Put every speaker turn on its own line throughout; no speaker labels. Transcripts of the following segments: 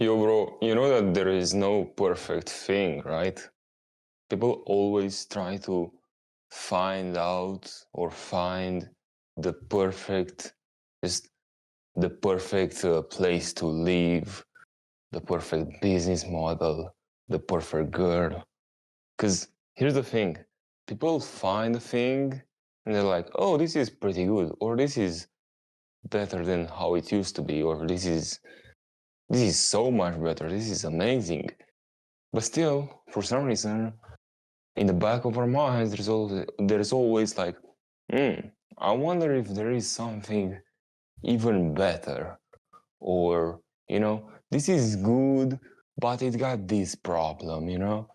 Yo, bro, you know that there is no perfect thing, right? People always try to find out or find the perfect, just the perfect place to live, the perfect business model, the perfect girl. Because here's the thing, people find a thing and they're like, oh, this is pretty good, or this is better than how it used to be, or this is so much better, this is amazing. But still, for some reason, in the back of our minds, there's always like, I wonder if there is something even better, or this is good, but it got this problem.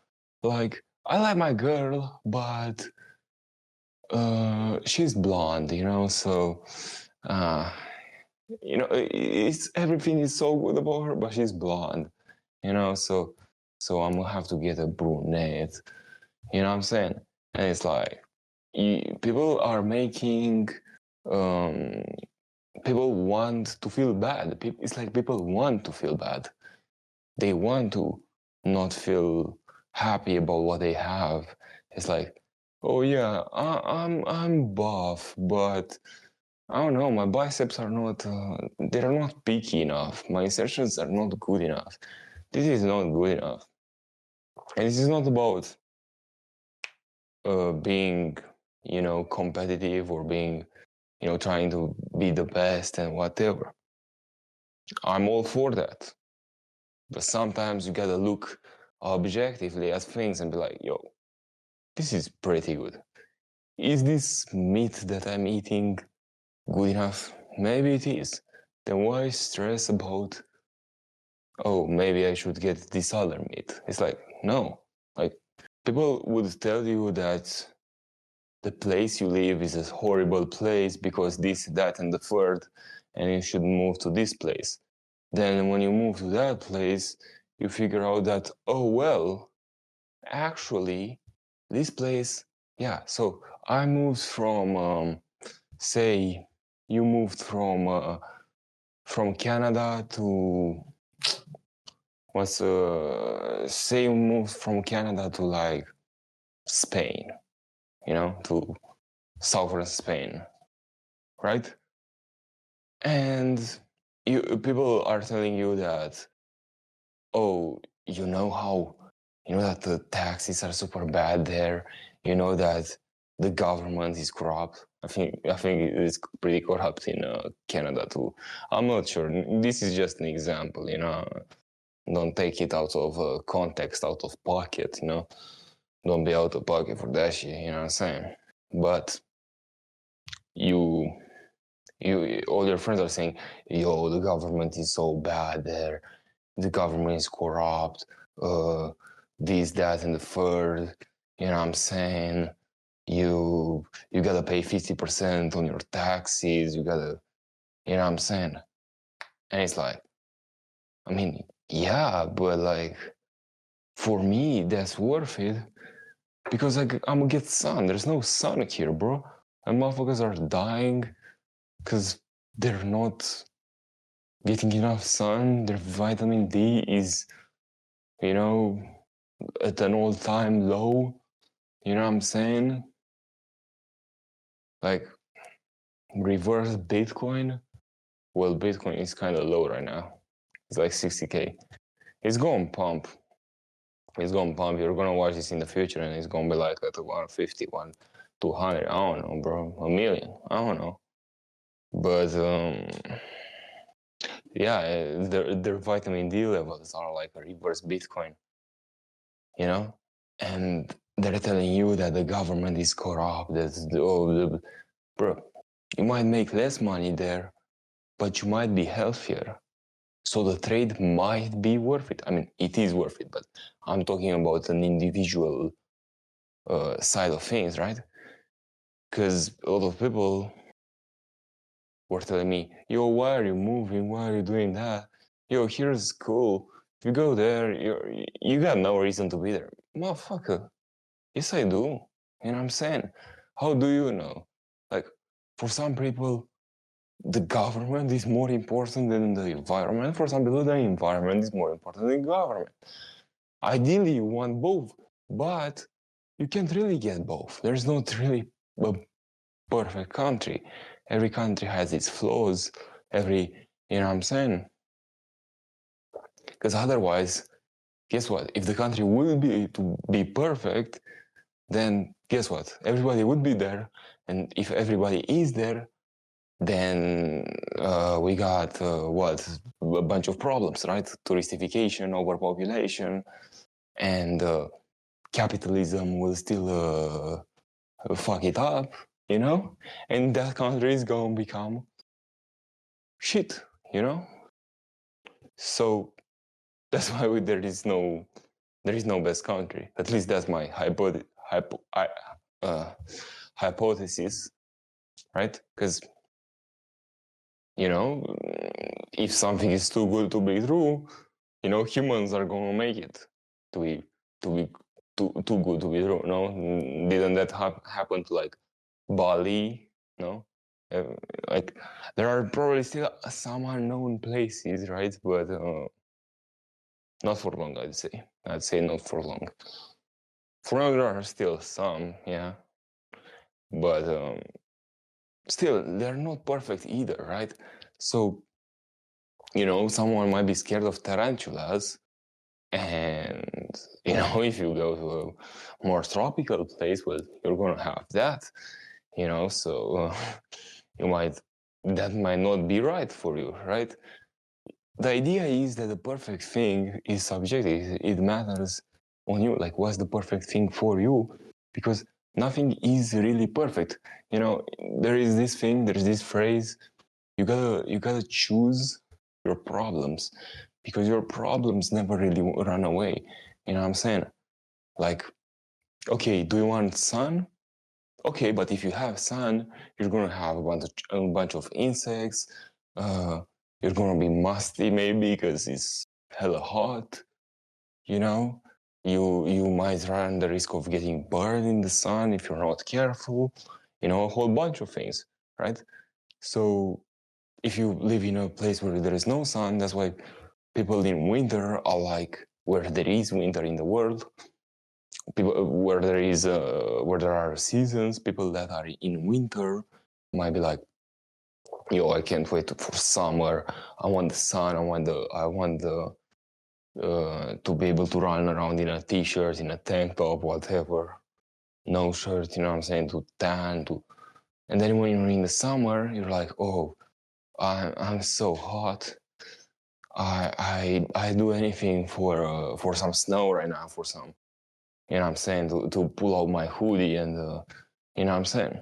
Like I like my girl, but she's blonde. So it's everything is so good about her, but she's blonde. So I'm gonna have to get a brunette. You know what I'm saying? And it's like people are making um, people want to feel bad. It's like people want to feel bad. They want to not feel happy about what they have. It's like, oh yeah, I'm buff, but I don't know. My biceps are not. They're not peaky enough. My insertions are not good enough. This is not good enough. And this is not about being competitive or being trying to be the best and whatever. I'm all for that, but sometimes you gotta look objectively at things and be like, yo, this is pretty good. Is this meat that I'm eating good enough? Maybe it is. Then why stress about, oh, maybe I should get this other meat? It's like, no. Like, people would tell you that the place you live is a horrible place because this, that, and the third, and you should move to this place. Then when you move to that place, you figure out that, oh, well, actually, this place, yeah, so I moved from, say, you moved from Canada to, say you moved from Canada to like Spain, to southern Spain, right? And people are telling you that, oh, that the taxes are super bad there. That the government is corrupt. I think it's pretty corrupt in Canada too. I'm not sure. This is just an example. Don't take it out of context, out of pocket. Don't be out of pocket for that shit. You know what I'm saying? But you all your friends are saying, yo, the government is so bad there, the government is corrupt, this, that, and the third. You know what I'm saying? You gotta pay 50% on your taxes, you gotta, you know what I'm saying? And it's like, I mean, yeah, but like, for me, that's worth it because I'm gonna get sun. There's no sun here, bro. And motherfuckers are dying because they're not getting enough sun. Their vitamin D is, at an all-time low. You know what I'm saying? Like, reverse Bitcoin. Well, Bitcoin is kind of low right now. It's like 60K. It's going to pump. It's going to pump. You're going to watch this in the future and it's going to be like at 150, 200. I don't know, bro. A million. I don't know. But, yeah, their vitamin D levels are like a reverse Bitcoin, And they're telling you that the government is corrupt. Bro, you might make less money there, but you might be healthier. So the trade might be worth it. I mean, it is worth it, but I'm talking about an individual side of things, right? Because a lot of people were telling me, yo, why are you moving? Why are you doing that? Yo, here's school. If you go there, you got no reason to be there. Motherfucker. Yes, I do. You know what I'm saying? How do you know? Like, for some people, the government is more important than the environment. For some people, the environment is more important than the government. Ideally, you want both, but you can't really get both. There's not really a perfect country. Every country has its flaws. You know what I'm saying? Because otherwise, guess what? If the country would be perfect, then guess what? Everybody would be there. And if everybody is there, then we got what? A bunch of problems, right? Touristification, overpopulation, and capitalism will still fuck it up, you know? And that country is going to become shit, you know? So that's why there is no best country. At least that's my hypothesis, right? Because you know, if something is too good to be true, you know, humans are gonna make it to be too good to be true. No, didn't that happen to like Bali? No, like there are probably still some unknown places, right? But not for long, I'd say. I'd say not for long. For now, there are still some, yeah, but still, they're not perfect either, right? So, you know, someone might be scared of tarantulas, and you know, if you go to a more tropical place, well, you're gonna have that, you know. So that might not be right for you, right? The idea is that the perfect thing is subjective. It matters on you, like what's the perfect thing for you, because nothing is really perfect. You know, there's this phrase, you gotta choose your problems, because your problems never really run away. You know what I'm saying? Like, okay, do you want sun? Okay, but if you have sun, you're gonna have a bunch of insects. Uh, you're gonna be musty maybe because it's hella hot. You know, you might run the risk of getting burned in the sun if you're not careful. You know, a whole bunch of things, right? So if you live in a place where there is no sun, that's why people in winter are like where there is winter in the world. People where there are seasons, people that are in winter might be like, yo, I can't wait for summer. I want the sun. I want the to be able to run around in a t-shirt, in a tank top, whatever. No shirt, you know what I'm saying? To tan, and then when you're in the summer, you're like, oh, I'm so hot. I do anything for some snow right now, for some, you know what I'm saying, to pull out my hoodie and you know what I'm saying,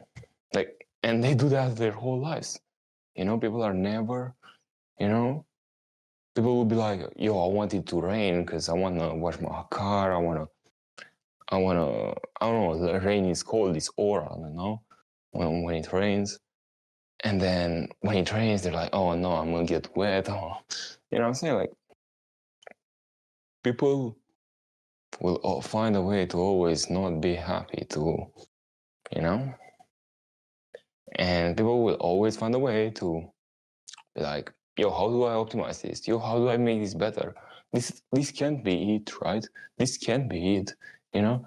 like, and they do that their whole lives. You know, people are never, you know, people will be like, yo, I want it to rain because I want to wash my car. I don't know, the rain is cold, it's aura, you know, when it rains. And then when it rains, they're like, oh no, I'm gonna get wet. Oh. You know what I'm saying? Like, people will find a way to always not be happy to, you know? And people will always find a way to be like, yo, how do I optimize this? Yo, how do I make this better? This can't be it, right? This can't be it, you know?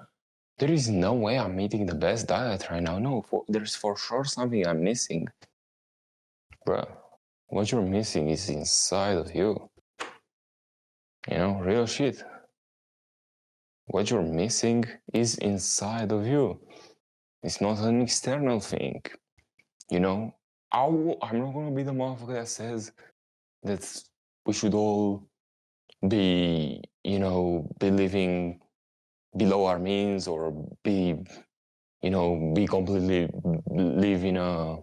There is no way I'm eating the best diet right now. No, there's for sure something I'm missing. Bruh, what you're missing is inside of you. You know, real shit. What you're missing is inside of you. It's not an external thing. You know, I'm not gonna be the motherfucker that says that we should all be, you know, be living below our means, or be, you know, be completely live in a,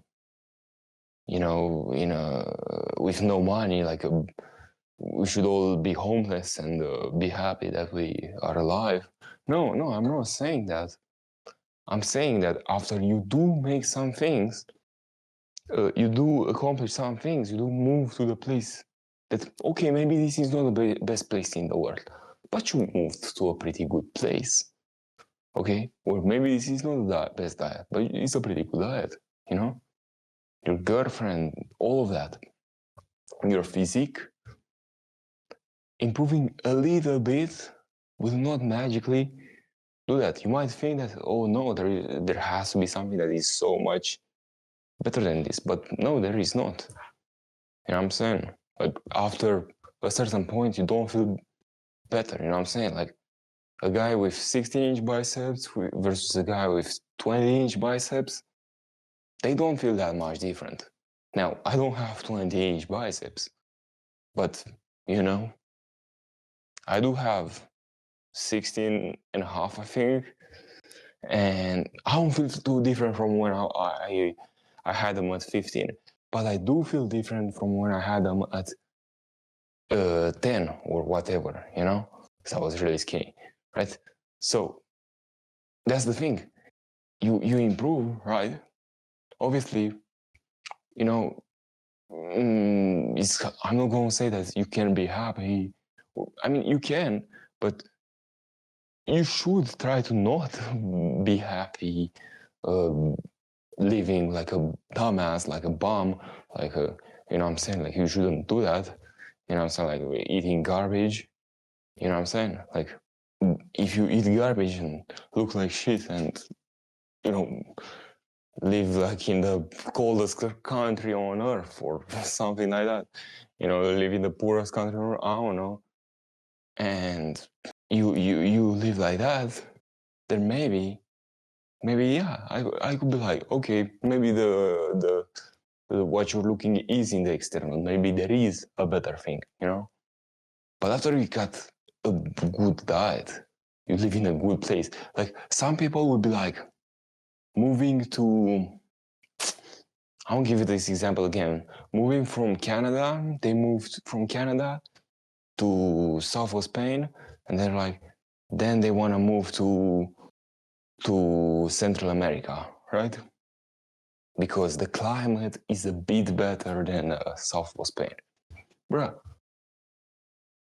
you know, in a with no money, like we should all be homeless and be happy that we are alive. No, I'm not saying that. I'm saying that after you do make some things, you do accomplish some things, you do move to the place that, okay, maybe this is not the best place in the world, but you moved to a pretty good place, okay? Or maybe this is not the best diet, but it's a pretty good diet, you know? your girlfriend, all of that, your physique, improving a little bit will not magically do that. You might think that, oh no, there has to be something that is so much better than this, but no, there is not. You know what I'm saying? Like after a certain point, you don't feel better. You know what I'm saying? Like a guy with 16-inch biceps versus a guy with 20-inch biceps, they don't feel that much different. Now, I don't have 20-inch biceps, but you know, I do have 16 and a half, I think, and I don't feel too different from when I had them at 15, but I do feel different from when I had them at 10 or whatever, you know, because I was really skinny, right? So that's the thing. You improve, right? Obviously, you know, I'm not going to say that you can be happy. I mean, you can, but you should try to not be happy, living like a dumbass, like a bum, like a, you know what I'm saying? Like, you shouldn't do that. You know what I'm saying? Like, eating garbage. You know what I'm saying? Like, if you eat garbage and look like shit and, you know, live like in the coldest country on earth or something like that, you know, live in the poorest country, or I don't know, and you live like that, then maybe yeah, I could be like, okay, maybe the what you're looking is in the external, maybe there is a better thing, you know. But after you got a good diet, you live in a good place. Like some people would be like moving to, I'll give you this example again. Moving from Canada, they moved from Canada to south of Spain, and they're like, then they want to move to Central America, right? Because the climate is a bit better than south of Spain. Bruh,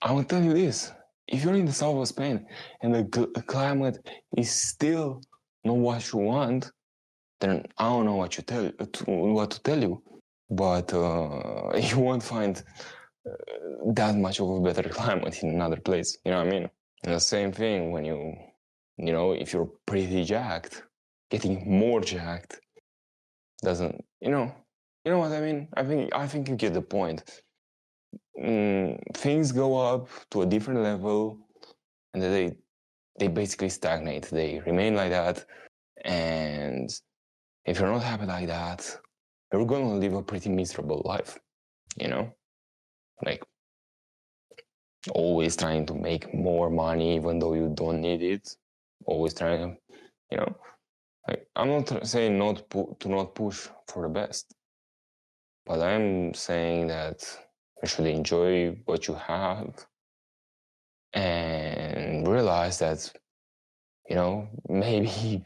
I will tell you this. If you're in the south of Spain and the climate is still not what you want, then I don't know what to tell you. But you won't find that much of a better climate in another place. You know what I mean? And the same thing when you know, if you're pretty jacked, getting more jacked doesn't, you know what I mean? I think you get the point. Things go up to a different level, and they basically stagnate. They remain like that, and if you're not happy like that, you're gonna live a pretty miserable life. You know, like always trying to make more money even though you don't need it. Always trying to, you know, like I'm not saying to not push for the best, but I'm saying that you should enjoy what you have and realize that, you know, maybe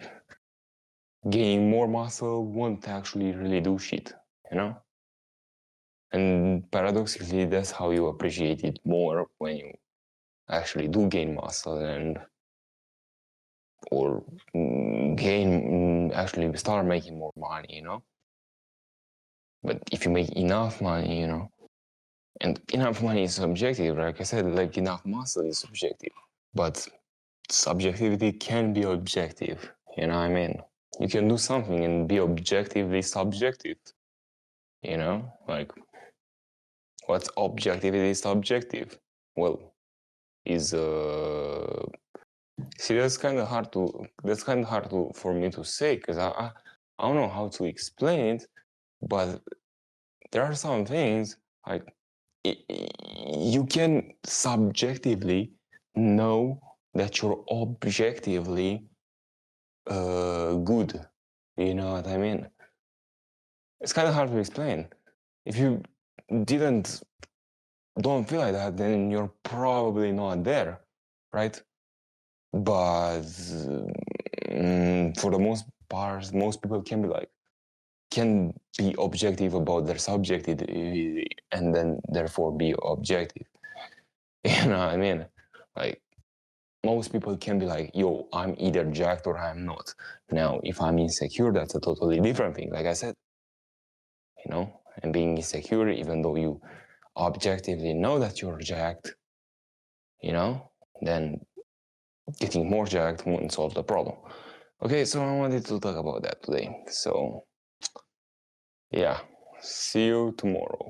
gaining more muscle won't actually really do shit, you know? And paradoxically, that's how you appreciate it more when you actually do gain muscle and or actually start making more money, you know? But if you make enough money, you know, and enough money is subjective, like I said, like enough muscle is subjective. But subjectivity can be objective, you know what I mean? You can do something and be objectively subjective, you know? Like, what's objectively subjective? Well, is see, that's kind of hard for me to say, because I don't know how to explain it, but there are some things like you can subjectively know that you're objectively good. You know what I mean? It's kind of hard to explain. If you don't feel like that, then you're probably not there, right? But for the most part, most people can be objective about their subjectivity and then therefore be objective. You know what I mean? Like, most people can be like, yo, I'm either jacked or I'm not. Now, if I'm insecure, that's a totally different thing. Like I said, you know, and being insecure even though you objectively know that you're jacked, you know, then getting more jacked won't solve the problem. Okay, so I wanted to talk about that today. So yeah, see you tomorrow.